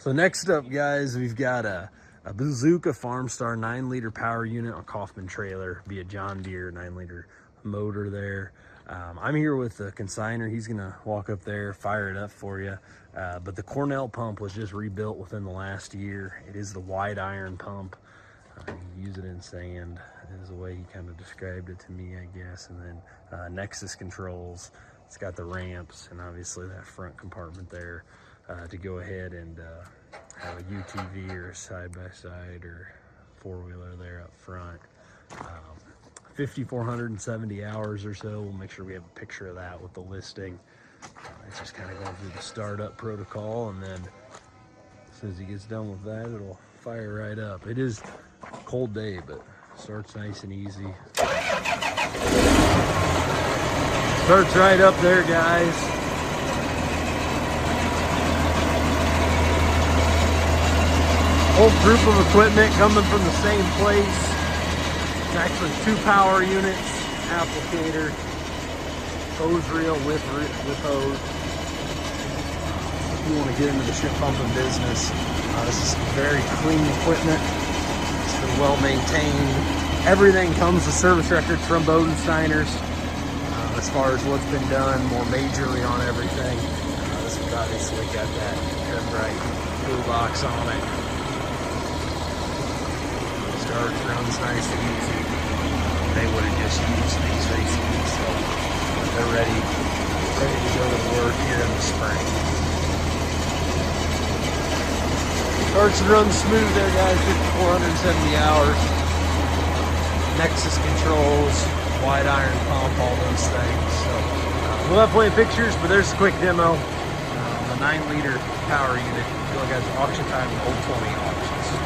So next up, guys, we've got a BAZOOKA FARMSTAR 9-liter power unit on Kaufman trailer, be a John Deere 9-liter motor there. I'm here with the consignor. He's gonna walk up there, fire it up for you. But the Cornell pump was just rebuilt within the last year. It is the wide iron pump. You use it in sand is the way he kind of described it to me, I guess. And then Nexus controls. It's got the ramps and obviously that front compartment there to go ahead and have a UTV or a side-by-side or four-wheeler there up front. 5,470 hours or so. We'll make sure we have a picture of that with the listing. It's just kind of going through the startup protocol, and then as soon as he gets done with that, it'll fire right up. It is a cold day, but starts nice and easy. Starts right up there, guys. Whole group of equipment coming from the same place. It's actually 2 power units, applicator, hose reel with hose. If you want to get into the ship pumping business, this is very clean equipment. It's been well maintained. Everything comes with service records from Bodensteiners as far as what's been done more majorly on everything. This one's obviously got that trim-right toolbox on it. Starts, runs nice and easy. They would have just used these recently, so they're ready to go to work here in the spring. Starts and runs smooth there, guys. 5,470 hours. Nexus controls, wide iron pump, all those things. So we'll have plenty of pictures, but there's a quick demo. The 9-liter power unit. I feel like that's auction time, old 20 auctions.